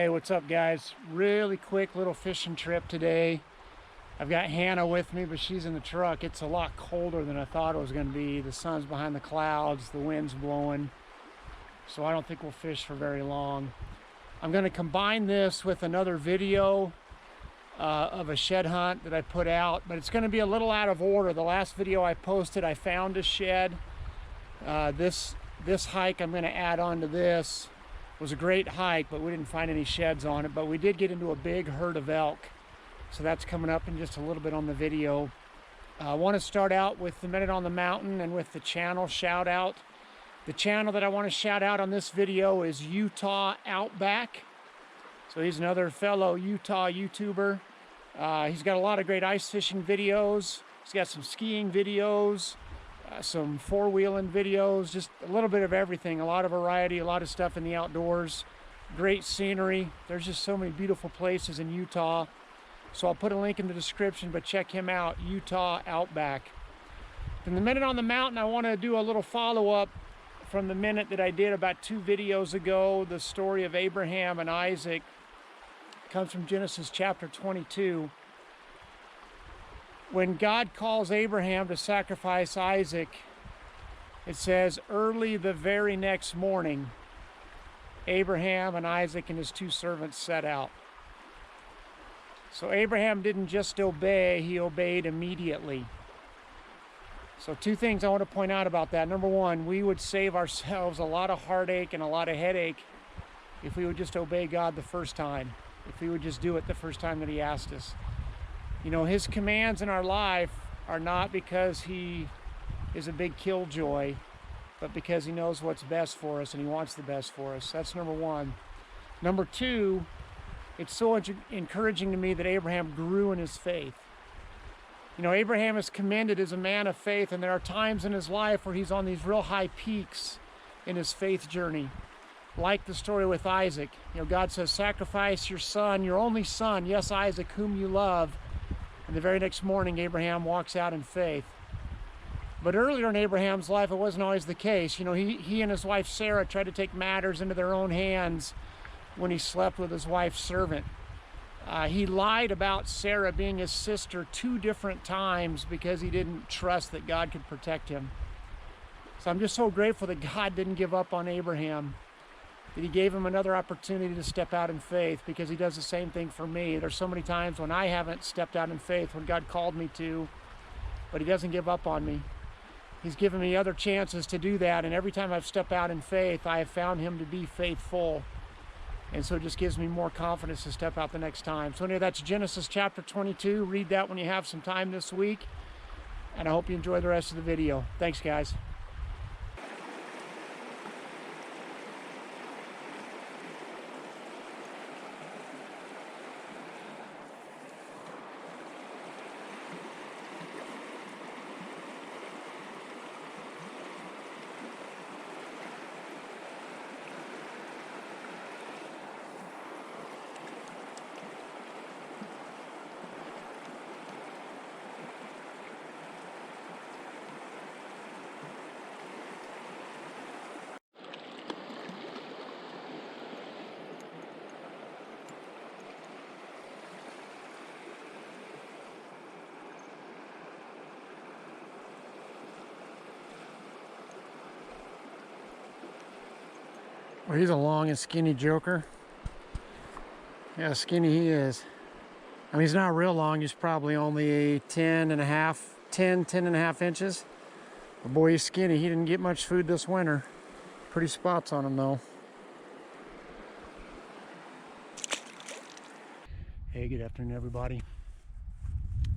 Hey, what's up guys? Really quick little fishing trip today. I've got Hannah with me, but she's in the truck. It's a lot colder than I thought it was going to be. The sun's behind the clouds, the wind's blowing, so I don't think we'll fish for very long. I'm going to combine this with another video of a shed hunt that I put out, but it's going to be a little out of order. The last video I posted, I found a shed. This hike I'm going to add on to this. It was a great hike, but we didn't find any sheds on it, but we did get into a big herd of elk. So that's coming up in just a little bit on the video. I want to start out with the Minute on the Mountain and with the channel shout out. The channel that I want to shout out on this video is Utah Outback. So he's another fellow Utah YouTuber. He's got a lot of great ice fishing videos. He's got some skiing videos, some four-wheeling videos, just a little bit of everything, a lot of variety, a lot of stuff in the outdoors, great scenery. There's just so many beautiful places in Utah. So I'll put a link in the description, but check him out, Utah Outback. Then the Minute on the Mountain, I want to do a little follow-up from the minute that I did about 2 videos ago. The story of Abraham and Isaac comes from Genesis chapter 22. When God calls Abraham to sacrifice Isaac, it says, early the very next morning, Abraham and Isaac and his 2 servants set out. So Abraham didn't just obey, he obeyed immediately. So 2 things I want to point out about that. Number 1, we would save ourselves a lot of heartache and a lot of headache if we would just obey God the first time, if we would just do it the first time that he asked us. You know, his commands in our life are not because he is a big killjoy, but because he knows what's best for us and he wants the best for us. That's number 1. Number 2, it's so encouraging to me that Abraham grew in his faith. You know, Abraham is commended as a man of faith, and there are times in his life where he's on these real high peaks in his faith journey. Like the story with Isaac. You know, God says, sacrifice your son, your only son, yes, Isaac, whom you love. And the very next morning, Abraham walks out in faith. But earlier in Abraham's life, it wasn't always the case. You know, he and his wife Sarah tried to take matters into their own hands when he slept with his wife's servant. He lied about Sarah being his sister 2 different times because he didn't trust that God could protect him. So I'm just so grateful that God didn't give up on Abraham, that he gave him another opportunity to step out in faith, because he does the same thing for me. There's so many times when I haven't stepped out in faith when God called me to, but he doesn't give up on me. He's given me other chances to do that, and every time I've stepped out in faith, I have found him to be faithful. And so it just gives me more confidence to step out the next time. So anyway, that's Genesis chapter 22. Read that when you have some time this week, and I hope you enjoy the rest of the video. Thanks, guys. Well, he's a long and skinny joker. Yeah, skinny he is. I mean, he's not real long. He's probably only 10 and a half inches. But boy, he's skinny. He didn't get much food this winter. Pretty spots on him, though. Hey, good afternoon, everybody.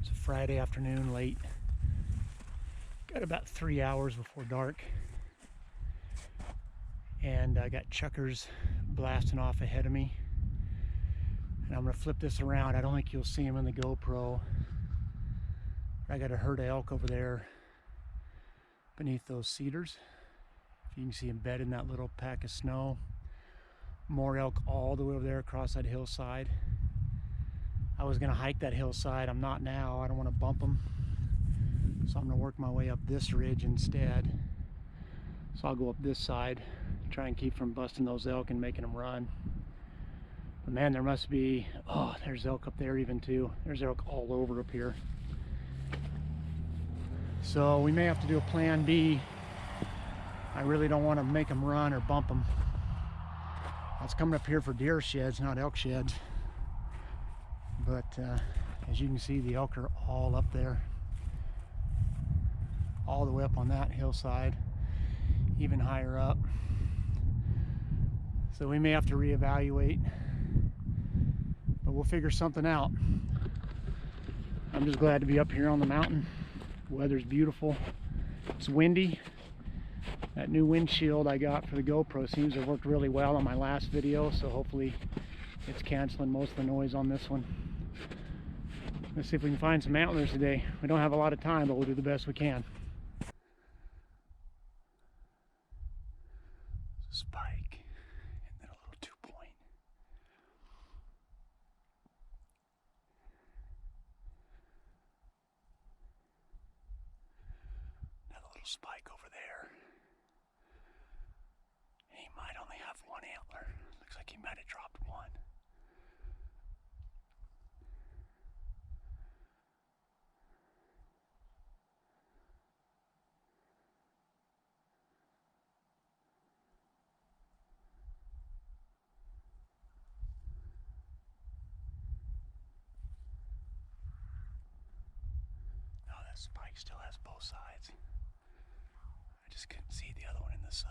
It's a Friday afternoon, late. Got about 3 hours before dark. And I got chuckers blasting off ahead of me, and I'm gonna flip this around. I don't think you'll see him in the GoPro. I got a herd of elk over there beneath those cedars. If you can see him bed in that little pack of snow. More elk all the way over there across that hillside. I was gonna hike that hillside. I'm not now. I don't want to bump them, so I'm gonna work my way up this ridge instead. So I'll go up this side, try and keep from busting those elk and making them run. But man, there must be, oh, there's elk up there even too. There's elk all over up here. So we may have to do a plan B. I really don't want to make them run or bump them. I was coming up here for deer sheds, not elk sheds. But as you can see, the elk are all up there. All the way up on that hillside, even higher up. So we may have to reevaluate, but we'll figure something out. I'm just glad to be up here on the mountain. The weather's beautiful. It's windy. That new windshield I got for the GoPro seems to have worked really well on my last video, so hopefully it's canceling most of the noise on this one. Let's see if we can find some antlers today. We don't have a lot of time, but we'll do the best we can. Spike and then a little 2-point. Another little spike over there. He might only have one antler. Looks like he might have dropped one. Spike still has both sides. I just couldn't see the other one in the sun.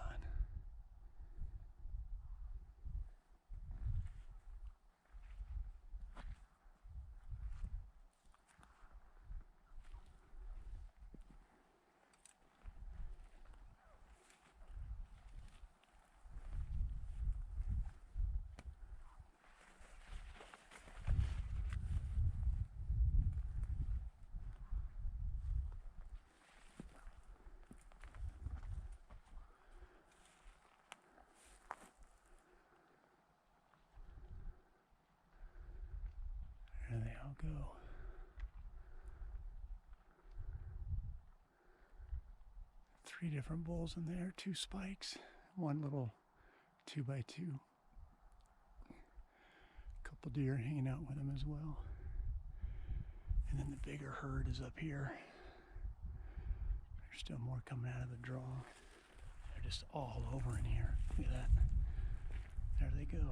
There they all go. Three different bulls in there, 2 spikes, one little 2x2. Couple deer hanging out with them as well. And then the bigger herd is up here. There's still more coming out of the draw. They're just all over in here. Look at that. There they go.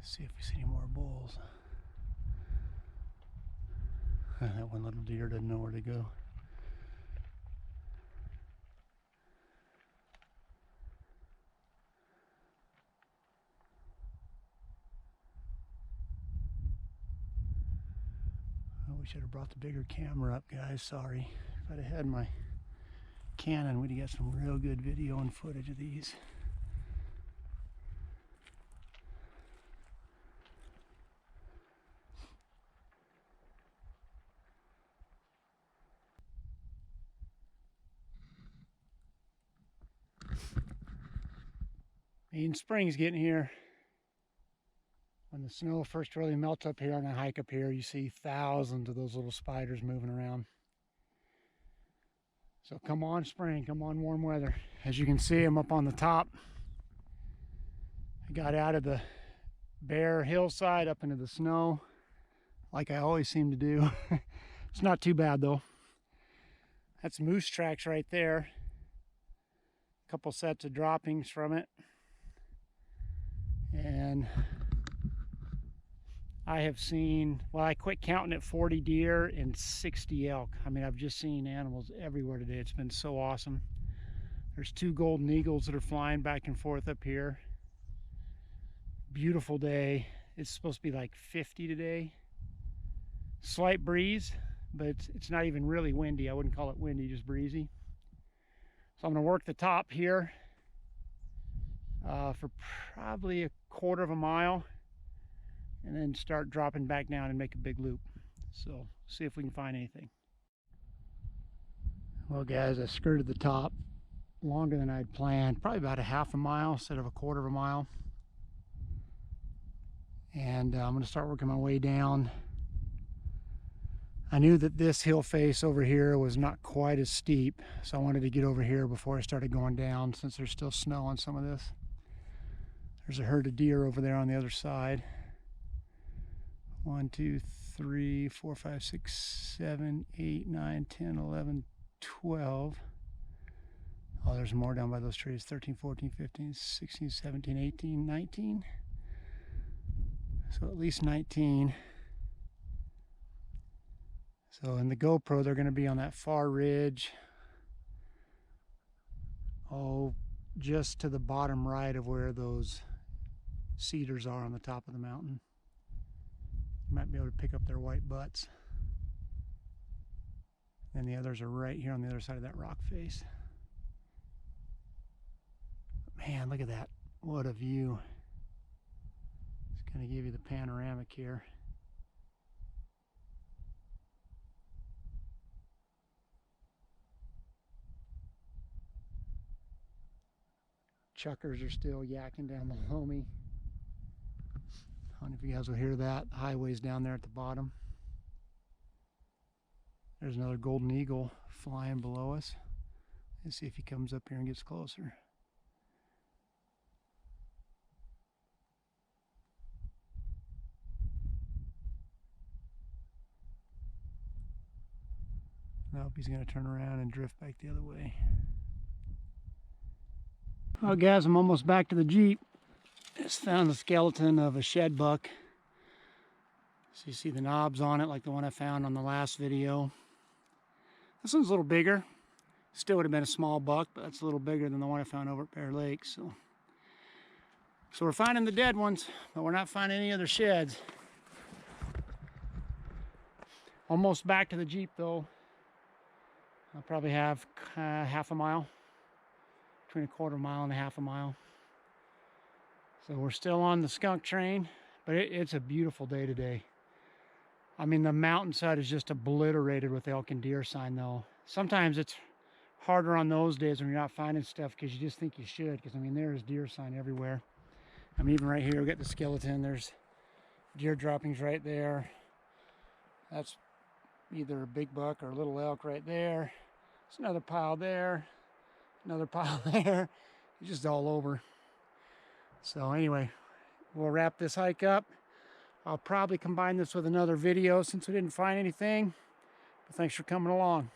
See if we see any more bulls. That one little deer doesn't know where to go. Oh, we should have brought the bigger camera up, guys. Sorry. If I'd have had my Canon, we'd have got some real good video and footage of these. Spring's getting here. When the snow first really melts up here and I hike up here, you see thousands of those little spiders moving around. So come on spring, come on warm weather. As you can see, I'm up on the top. I got out of the bare hillside up into the snow, like I always seem to do. It's not too bad though. That's moose tracks right there. A couple sets of droppings from it. And I have seen, well, I quit counting at 40 deer and 60 elk. I mean, I've just seen animals everywhere today. It's been so awesome. There's 2 golden eagles that are flying back and forth up here. Beautiful day. It's supposed to be like 50 today. Slight breeze, but it's not even really windy. I wouldn't call it windy, just breezy. So I'm gonna work the top here for probably a quarter of a mile and then start dropping back down and make a big loop. So see if we can find anything. Well guys, I skirted the top longer than I'd planned, probably about a half a mile instead of a quarter of a mile. And I'm going to start working my way down. I knew that this hill face over here was not quite as steep, so I wanted to get over here before I started going down since there's still snow on some of this. There's a herd of deer over there on the other side. 1, 2, 3, 4, 5, 6, 7, 8, 9, 10, 11, 12. Oh, there's more down by those trees. 13, 14, 15, 16, 17, 18, 19. So at least 19. So in the GoPro, they're going to be on that far ridge. Oh, just to the bottom right of where those cedars are on the top of the mountain. You might be able to pick up their white butts. And the others are right here on the other side of that rock face. Man, look at that. What a view. Just going to give you the panoramic here. Chuckers are still yakking down below me. I don't know if you guys will hear that. The highway's down there at the bottom. There's another golden eagle flying below us. Let's see if he comes up here and gets closer. Nope, he's going to turn around and drift back the other way. Well guys, I'm almost back to the Jeep. Just found the skeleton of a shed buck. So you see the knobs on it like the one I found on the last video. This one's a little bigger. Still would have been a small buck, but that's a little bigger than the one I found over at Bear Lake. So we're finding the dead ones, but we're not finding any other sheds. Almost back to the Jeep though. I'll probably have half a mile. Between a quarter mile and a half a mile. So we're still on the skunk train, but it's a beautiful day today. I mean, the mountainside is just obliterated with elk and deer sign though. Sometimes it's harder on those days when you're not finding stuff because you just think you should, because I mean there's deer sign everywhere. I mean even right here we got the skeleton, there's deer droppings right there. That's either a big buck or a little elk right there. There's another pile there. Another pile there. It's just all over. So anyway, we'll wrap this hike up. I'll probably combine this with another video since we didn't find anything. But thanks for coming along.